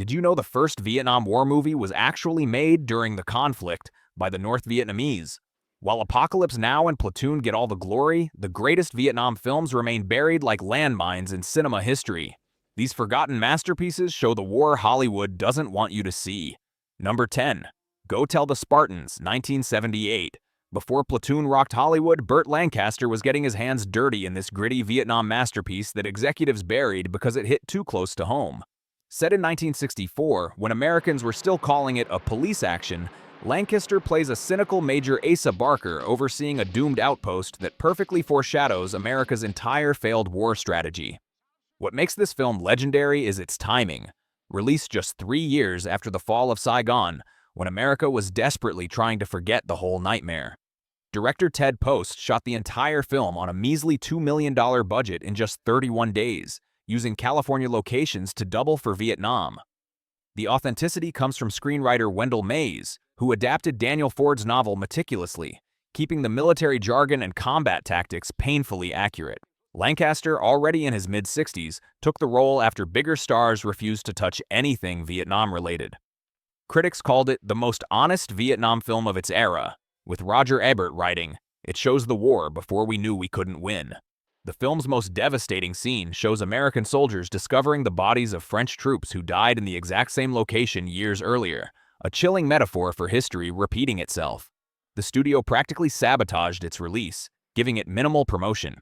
Did you know the first Vietnam War movie was actually made during the conflict by the North Vietnamese? While Apocalypse Now and Platoon get all the glory, the greatest Vietnam films remain buried like landmines in cinema history. These forgotten masterpieces show the war Hollywood doesn't want you to see. Number 10. Go Tell the Spartans, 1978. Before Platoon rocked Hollywood, Burt Lancaster was getting his hands dirty in this gritty Vietnam masterpiece that executives buried because it hit too close to home. Set in 1964, when Americans were still calling it a police action, Lancaster plays a cynical Major Asa Barker overseeing a doomed outpost that perfectly foreshadows America's entire failed war strategy. What makes this film legendary is its timing. Released just 3 years after the fall of Saigon, when America was desperately trying to forget the whole nightmare. Director Ted Post shot the entire film on a measly $2 million budget in just 31 days, using California locations to double for Vietnam. The authenticity comes from screenwriter Wendell Mays, who adapted Daniel Ford's novel meticulously, keeping the military jargon and combat tactics painfully accurate. Lancaster, already in his mid-60s, took the role after bigger stars refused to touch anything Vietnam-related. Critics called it the most honest Vietnam film of its era, with Roger Ebert writing, "It shows the war before we knew we couldn't win." The film's most devastating scene shows American soldiers discovering the bodies of French troops who died in the exact same location years earlier, a chilling metaphor for history repeating itself. The studio practically sabotaged its release, giving it minimal promotion.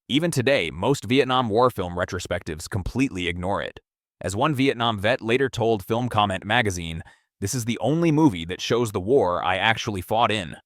Even today, most Vietnam War film retrospectives completely ignore it. As one Vietnam vet later told Film Comment magazine, "This is the only movie that shows the war I actually fought in."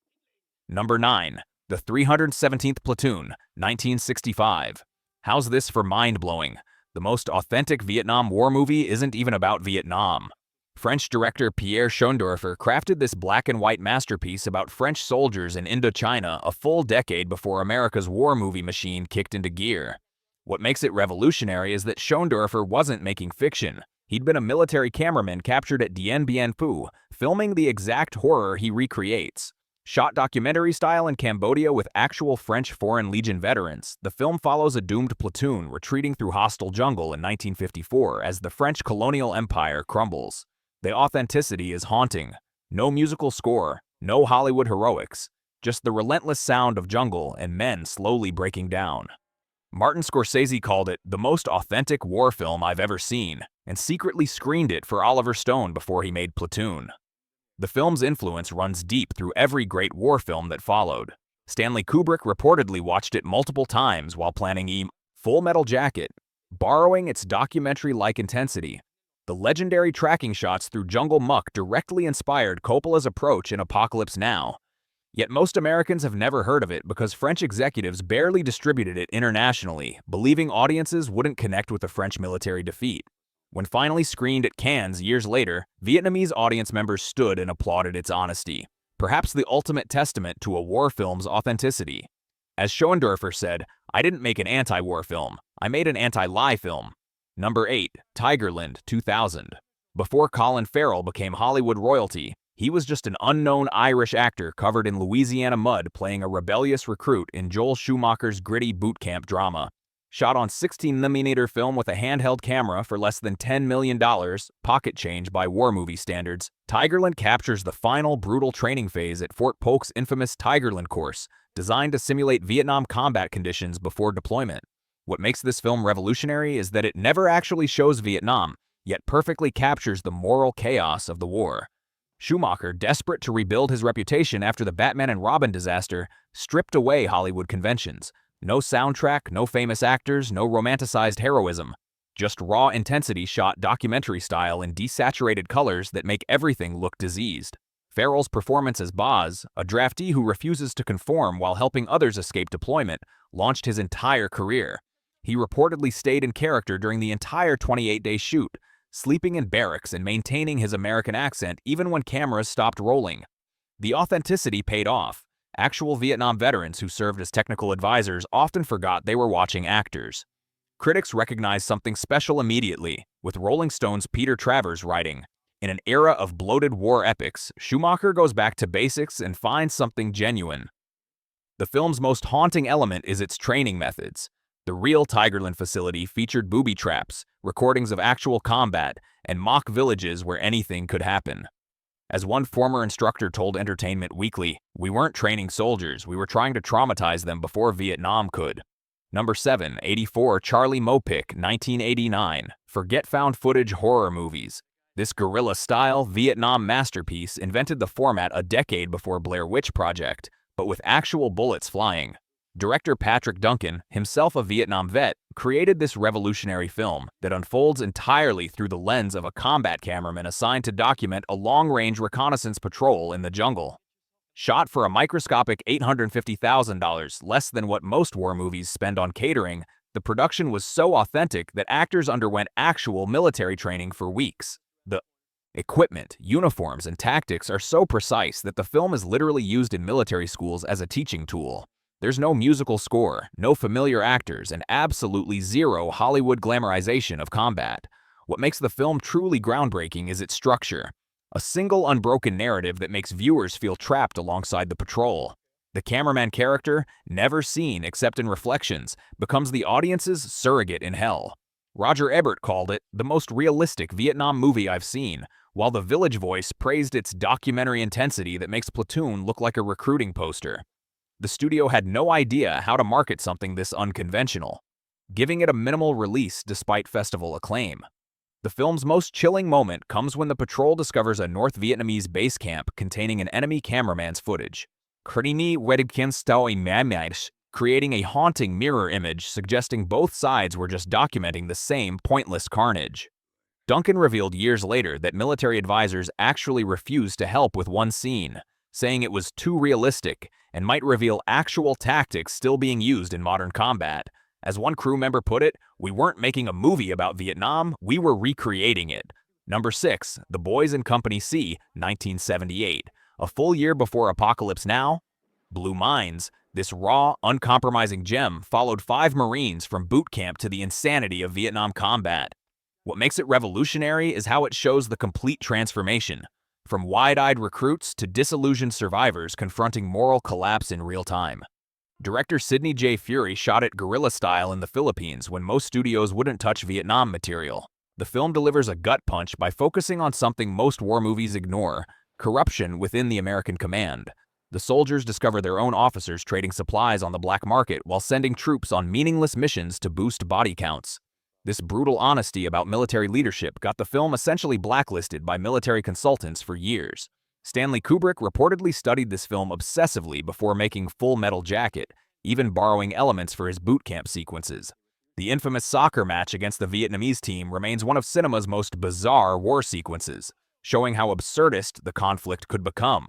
Number 9. The 317th Platoon, 1965. How's this for mind-blowing? The most authentic Vietnam War movie isn't even about Vietnam. French director Pierre Schoendorfer crafted this black-and-white masterpiece about French soldiers in Indochina a full decade before America's war movie machine kicked into gear. What makes it revolutionary is that Schoendorfer wasn't making fiction. He'd been a military cameraman captured at Dien Bien Phu, filming the exact horror he recreates. Shot documentary style in Cambodia with actual French Foreign Legion veterans, the film follows a doomed platoon retreating through hostile jungle in 1954 as the French colonial empire crumbles. The authenticity is haunting. No musical score, no Hollywood heroics, just the relentless sound of jungle and men slowly breaking down. Martin Scorsese called it the most authentic war film I've ever seen, and secretly screened it for Oliver Stone before he made Platoon. The film's influence runs deep through every great war film that followed. Stanley Kubrick reportedly watched it multiple times while planning Full Metal Jacket, borrowing its documentary-like intensity. The legendary tracking shots through jungle muck directly inspired Coppola's approach in Apocalypse Now. Yet most Americans have never heard of it because French executives barely distributed it internationally, believing audiences wouldn't connect with the French military defeat. When finally screened at Cannes years later, Vietnamese audience members stood and applauded its honesty, perhaps the ultimate testament to a war film's authenticity. As Schoendorfer said, "I didn't make an anti-war film, I made an anti-lie film." Number 8. Tigerland, 2000. Before Colin Farrell became Hollywood royalty, he was just an unknown Irish actor covered in Louisiana mud playing a rebellious recruit in Joel Schumacher's gritty boot camp drama. Shot on 16mm film with a handheld camera for less than $10 million, pocket change by war movie standards, Tigerland captures the final brutal training phase at Fort Polk's infamous Tigerland course, designed to simulate Vietnam combat conditions before deployment. What makes this film revolutionary is that it never actually shows Vietnam, yet perfectly captures the moral chaos of the war. Schumacher, desperate to rebuild his reputation after the Batman and Robin disaster, stripped away Hollywood conventions. No soundtrack, no famous actors, no romanticized heroism. Just raw intensity shot documentary style in desaturated colors that make everything look diseased. Farrell's performance as Boz, a draftee who refuses to conform while helping others escape deployment, launched his entire career. He reportedly stayed in character during the entire 28-day shoot, sleeping in barracks and maintaining his American accent even when cameras stopped rolling. The authenticity paid off. Actual Vietnam veterans who served as technical advisors often forgot they were watching actors. Critics recognized something special immediately, with Rolling Stone's Peter Travers writing, "In an era of bloated war epics, Schumacher goes back to basics and finds something genuine." The film's most haunting element is its training methods. The real Tigerland facility featured booby traps, recordings of actual combat, and mock villages where anything could happen. As one former instructor told Entertainment Weekly, "We weren't training soldiers, we were trying to traumatize them before Vietnam could." Number 7, 84 Charlie Mopic, 1989. Forget found footage horror movies. This guerrilla-style Vietnam masterpiece invented the format a decade before Blair Witch Project, but with actual bullets flying. Director Patrick Duncan, himself a Vietnam vet, created this revolutionary film that unfolds entirely through the lens of a combat cameraman assigned to document a long-range reconnaissance patrol in the jungle. Shot for a microscopic $850,000, less than what most war movies spend on catering, the production was so authentic that actors underwent actual military training for weeks. The equipment, uniforms, and tactics are so precise that the film is literally used in military schools as a teaching tool. There's no musical score, no familiar actors, and absolutely zero Hollywood glamorization of combat. What makes the film truly groundbreaking is its structure. A single unbroken narrative that makes viewers feel trapped alongside the patrol. The cameraman character, never seen except in reflections, becomes the audience's surrogate in hell. Roger Ebert called it the most realistic Vietnam movie I've seen, while The Village Voice praised its documentary intensity that makes Platoon look like a recruiting poster. The studio had no idea how to market something this unconventional, giving it a minimal release despite festival acclaim. The film's most chilling moment comes when the patrol discovers a North Vietnamese base camp containing an enemy cameraman's footage, creating a haunting mirror image suggesting both sides were just documenting the same pointless carnage. Duncan revealed years later that military advisors actually refused to help with one scene, saying it was too realistic and might reveal actual tactics still being used in modern combat. As one crew member put it, "We weren't making a movie about Vietnam, we were recreating it." Number 6, The Boys in Company C, 1978. A full year before Apocalypse Now? Blue Minds, this raw, uncompromising gem followed 5 Marines from boot camp to the insanity of Vietnam combat. What makes it revolutionary is how it shows the complete transformation, from wide-eyed recruits to disillusioned survivors confronting moral collapse in real time. Director Sidney J. Fury shot it guerrilla style in the Philippines when most studios wouldn't touch Vietnam material. The film delivers a gut punch by focusing on something most war movies ignore: corruption within the American command. The soldiers discover their own officers trading supplies on the black market while sending troops on meaningless missions to boost body counts. This brutal honesty about military leadership got the film essentially blacklisted by military consultants for years. Stanley Kubrick reportedly studied this film obsessively before making Full Metal Jacket, even borrowing elements for his boot camp sequences. The infamous soccer match against the Vietnamese team remains one of cinema's most bizarre war sequences, showing how absurdist the conflict could become.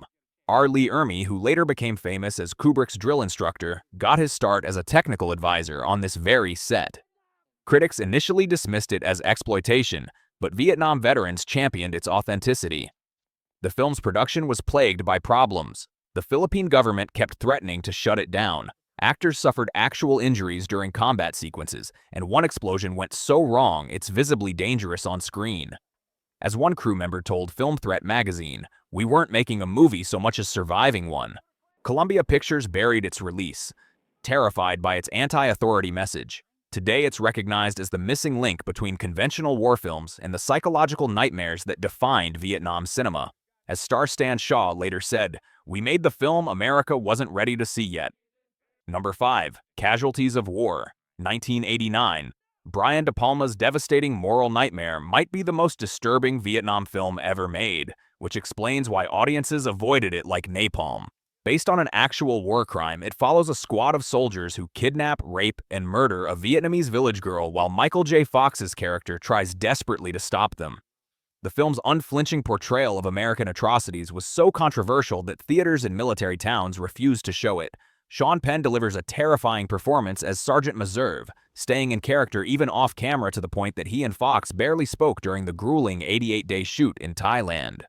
R. Lee Ermey, who later became famous as Kubrick's drill instructor, got his start as a technical advisor on this very set. Critics initially dismissed it as exploitation, but Vietnam veterans championed its authenticity. The film's production was plagued by problems. The Philippine government kept threatening to shut it down. Actors suffered actual injuries during combat sequences, and one explosion went so wrong it's visibly dangerous on screen. As one crew member told Film Threat magazine, "We weren't making a movie so much as surviving one." Columbia Pictures buried its release, terrified by its anti-authority message. Today it's recognized as the missing link between conventional war films and the psychological nightmares that defined Vietnam cinema. As star Stan Shaw later said, "We made the film America wasn't ready to see yet." Number 5, Casualties of War, 1989. Brian De Palma's devastating moral nightmare might be the most disturbing Vietnam film ever made, which explains why audiences avoided it like napalm. Based on an actual war crime, it follows a squad of soldiers who kidnap, rape, and murder a Vietnamese village girl while Michael J. Fox's character tries desperately to stop them. The film's unflinching portrayal of American atrocities was so controversial that theaters in military towns refused to show it. Sean Penn delivers a terrifying performance as Sergeant Meserve, staying in character even off-camera to the point that he and Fox barely spoke during the grueling 88-day shoot in Thailand.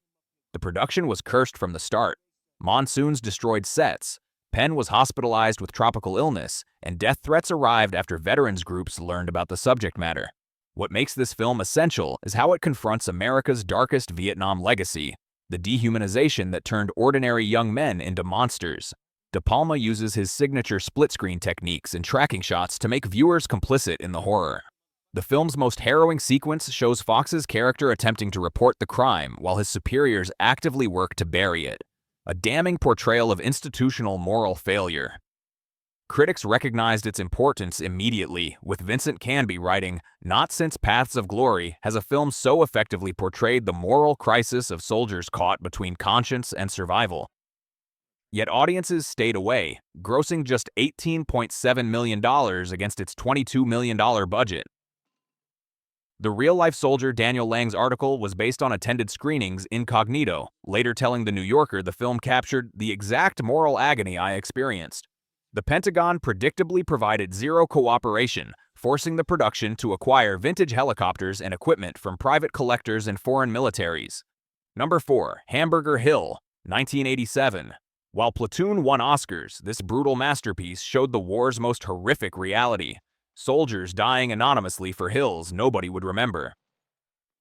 The production was cursed from the start. Monsoons destroyed sets, Penn was hospitalized with tropical illness, and death threats arrived after veterans groups learned about the subject matter. What makes this film essential is how it confronts America's darkest Vietnam legacy, the dehumanization that turned ordinary young men into monsters. De Palma uses his signature split-screen techniques and tracking shots to make viewers complicit in the horror. The film's most harrowing sequence shows Fox's character attempting to report the crime while his superiors actively work to bury it. A damning portrayal of institutional moral failure. Critics recognized its importance immediately, with Vincent Canby writing, "Not since Paths of Glory has a film so effectively portrayed the moral crisis of soldiers caught between conscience and survival." Yet audiences stayed away, grossing just $18.7 million against its $22 million budget. The real-life soldier Daniel Lang's article was based on attended screenings incognito, later telling The New Yorker the film captured the exact moral agony I experienced. The Pentagon predictably provided zero cooperation, forcing the production to acquire vintage helicopters and equipment from private collectors and foreign militaries. Number 4. Hamburger Hill, 1987. While Platoon won Oscars, this brutal masterpiece showed the war's most horrific reality. Soldiers dying anonymously for hills nobody would remember.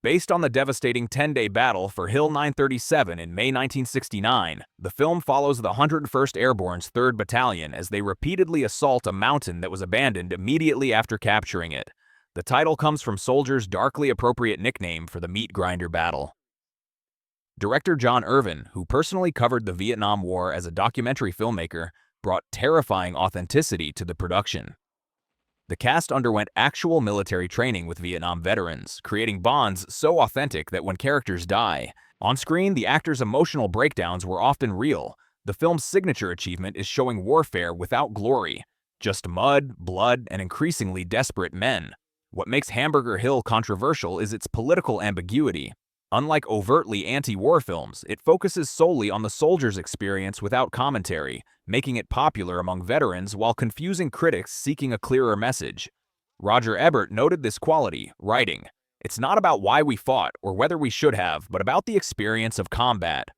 Based on the devastating 10-day battle for Hill 937 in May 1969, the film follows the 101st Airborne's 3rd Battalion as they repeatedly assault a mountain that was abandoned immediately after capturing it. The title comes from soldiers' darkly appropriate nickname for the meat grinder battle. Director John Irvin, who personally covered the Vietnam War as a documentary filmmaker, brought terrifying authenticity to the production. The cast underwent actual military training with Vietnam veterans, creating bonds so authentic that when characters die, on screen the actors' emotional breakdowns were often real. The film's signature achievement is showing warfare without glory, just mud, blood, and increasingly desperate men. What makes Hamburger Hill controversial is its political ambiguity. Unlike overtly anti-war films, it focuses solely on the soldier's experience without commentary, making it popular among veterans while confusing critics seeking a clearer message. Roger Ebert noted this quality, writing, "It's not about why we fought or whether we should have, but about the experience of combat."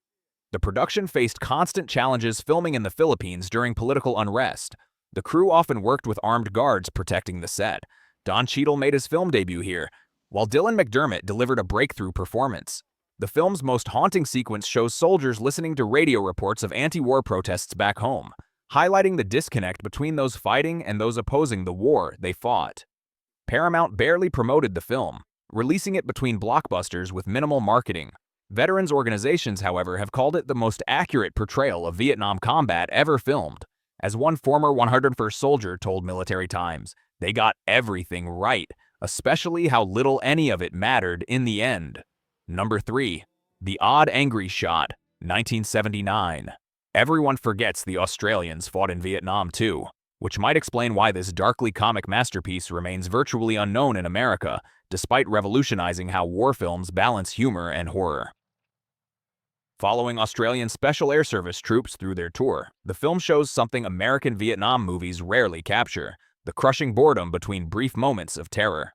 The production faced constant challenges filming in the Philippines during political unrest. The crew often worked with armed guards protecting the set. Don Cheadle made his film debut here, while Dylan McDermott delivered a breakthrough performance. The film's most haunting sequence shows soldiers listening to radio reports of anti-war protests back home, highlighting the disconnect between those fighting and those opposing the war they fought. Paramount barely promoted the film, releasing it between blockbusters with minimal marketing. Veterans organizations, however, have called it the most accurate portrayal of Vietnam combat ever filmed. As one former 101st soldier told Military Times, "They got everything right, especially how little any of it mattered in the end." Number 3. The Odd Angry Shot, 1979. Everyone forgets the Australians fought in Vietnam too, which might explain why this darkly comic masterpiece remains virtually unknown in America, despite revolutionizing how war films balance humor and horror. Following Australian Special Air Service troops through their tour, the film shows something American Vietnam movies rarely capture: the crushing boredom between brief moments of terror.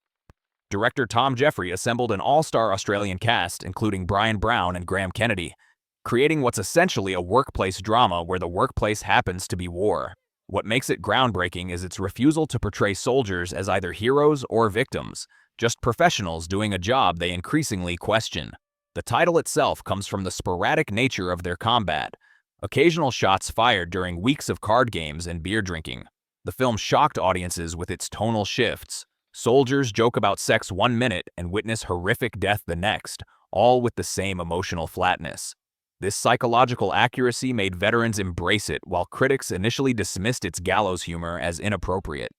Director Tom Jeffrey assembled an all-star Australian cast, including Brian Brown and Graham Kennedy, creating what's essentially a workplace drama where the workplace happens to be war. What makes it groundbreaking is its refusal to portray soldiers as either heroes or victims, just professionals doing a job they increasingly question. The title itself comes from the sporadic nature of their combat, occasional shots fired during weeks of card games and beer drinking. The film shocked audiences with its tonal shifts. Soldiers joke about sex 1 minute and witness horrific death the next, all with the same emotional flatness. This psychological accuracy made veterans embrace it, while critics initially dismissed its gallows humor as inappropriate.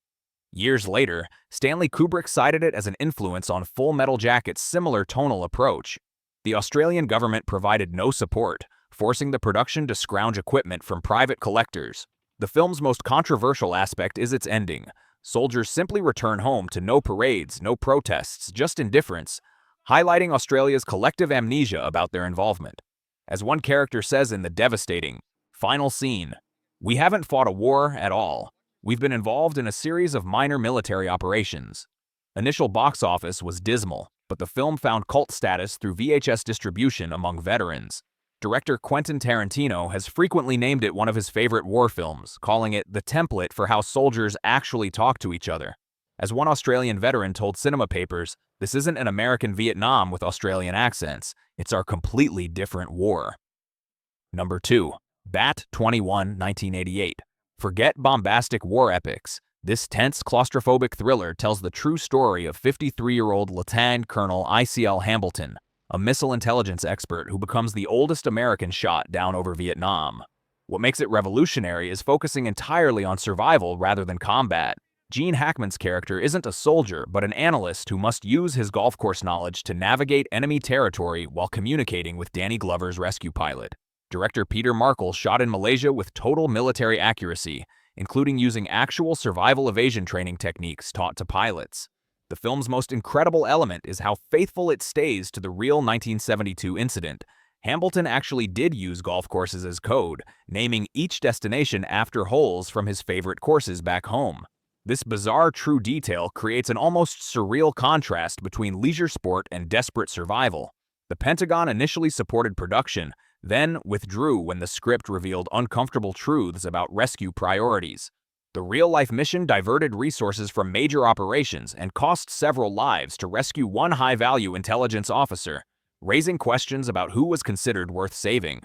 Years later, Stanley Kubrick cited it as an influence on Full Metal Jacket's similar tonal approach. The Australian government provided no support, forcing the production to scrounge equipment from private collectors. The film's most controversial aspect is its ending. Soldiers simply return home to no parades, no protests, just indifference, highlighting Australia's collective amnesia about their involvement. As one character says in the devastating final scene, "We haven't fought a war at all. We've been involved in a series of minor military operations." Initial box office was dismal, but the film found cult status through VHS distribution among veterans. Director Quentin Tarantino has frequently named it one of his favorite war films, calling it the template for how soldiers actually talk to each other. As one Australian veteran told Cinema Papers, "This isn't an American Vietnam with Australian accents. It's our completely different war." Number 2. Bat 21, 1988. Forget bombastic war epics. This tense, claustrophobic thriller tells the true story of 53-year-old Lieutenant Colonel I.C.L. Hambleton, a missile intelligence expert who becomes the oldest American shot down over Vietnam. What makes it revolutionary is focusing entirely on survival rather than combat. Gene Hackman's character isn't a soldier, but an analyst who must use his golf course knowledge to navigate enemy territory while communicating with Danny Glover's rescue pilot. Director Peter Markle shot in Malaysia with total military accuracy, including using actual survival evasion training techniques taught to pilots. The film's most incredible element is how faithful it stays to the real 1972 incident. Hambleton actually did use golf courses as code, naming each destination after holes from his favorite courses back home. This bizarre true detail creates an almost surreal contrast between leisure sport and desperate survival. The Pentagon initially supported production, then withdrew when the script revealed uncomfortable truths about rescue priorities. The real-life mission diverted resources from major operations and cost several lives to rescue one high-value intelligence officer, raising questions about who was considered worth saving.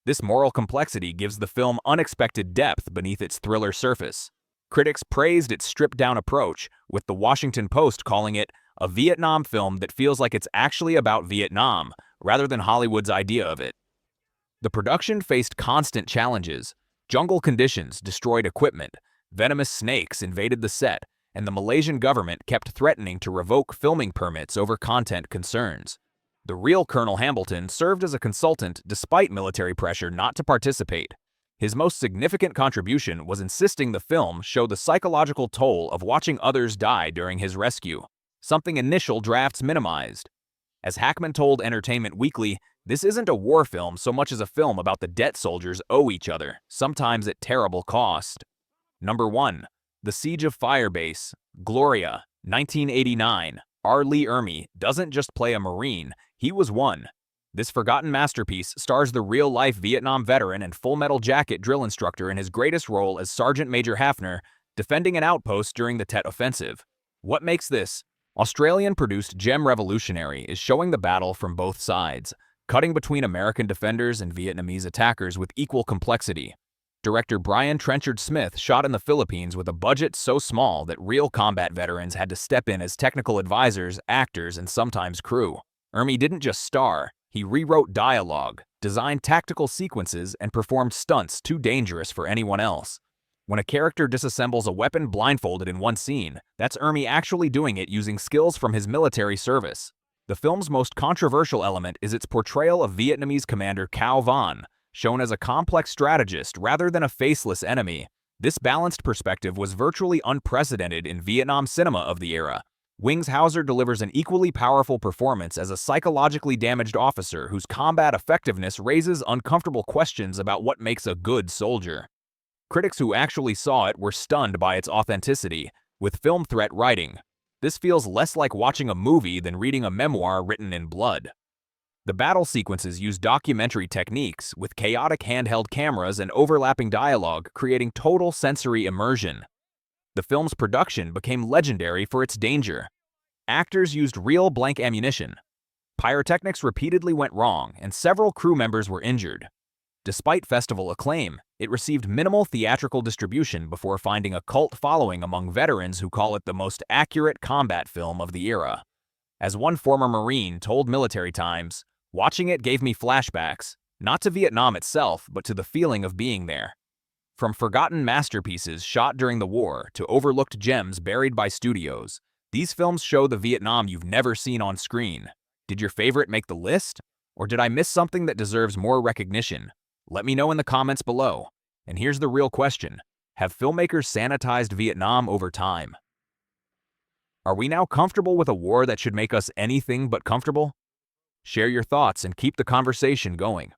This moral complexity gives the film unexpected depth beneath its thriller surface. Critics praised its stripped-down approach, with the Washington Post calling it a Vietnam film that feels like it's actually about Vietnam, rather than Hollywood's idea of it. The production faced constant challenges. Jungle conditions destroyed equipment, venomous snakes invaded the set, and the Malaysian government kept threatening to revoke filming permits over content concerns. The real Colonel Hambleton served as a consultant despite military pressure not to participate. His most significant contribution was insisting the film show the psychological toll of watching others die during his rescue, something initial drafts minimized. As Hackman told Entertainment Weekly, this isn't a war film so much as a film about the debt soldiers owe each other, sometimes at terrible cost. Number 1. The Siege of Firebase, Gloria, 1989. R. Lee Ermey doesn't just play a Marine, he was one. This forgotten masterpiece stars the real-life Vietnam veteran and Full Metal Jacket drill instructor in his greatest role as Sergeant Major Hafner, defending an outpost during the Tet Offensive. What makes this Australian-produced gem revolutionary is showing the battle from both sides, cutting between American defenders and Vietnamese attackers with equal complexity. Director Brian Trenchard Smith shot in the Philippines with a budget so small that real combat veterans had to step in as technical advisors, actors, and sometimes crew. Ermey didn't just star, he rewrote dialogue, designed tactical sequences, and performed stunts too dangerous for anyone else. When a character disassembles a weapon blindfolded in one scene, that's Ermey actually doing it using skills from his military service. The film's most controversial element is its portrayal of Vietnamese commander Cao Van, shown as a complex strategist rather than a faceless enemy. This balanced perspective was virtually unprecedented in Vietnam cinema of the era. Wings Hauser delivers an equally powerful performance as a psychologically damaged officer whose combat effectiveness raises uncomfortable questions about what makes a good soldier. Critics who actually saw it were stunned by its authenticity, with film threat writing, "This feels less like watching a movie than reading a memoir written in blood." The battle sequences use documentary techniques, with chaotic handheld cameras and overlapping dialogue creating total sensory immersion. The film's production became legendary for its danger. Actors used real blank ammunition. Pyrotechnics repeatedly went wrong, and several crew members were injured. Despite festival acclaim, it received minimal theatrical distribution before finding a cult following among veterans who call it the most accurate combat film of the era. As one former Marine told Military Times, "Watching it gave me flashbacks, not to Vietnam itself, but to the feeling of being there." From forgotten masterpieces shot during the war to overlooked gems buried by studios, these films show the Vietnam you've never seen on screen. Did your favorite make the list? Or did I miss something that deserves more recognition? Let me know in the comments below. And here's the real question: have filmmakers sanitized Vietnam over time? Are we now comfortable with a war that should make us anything but comfortable? Share your thoughts and keep the conversation going.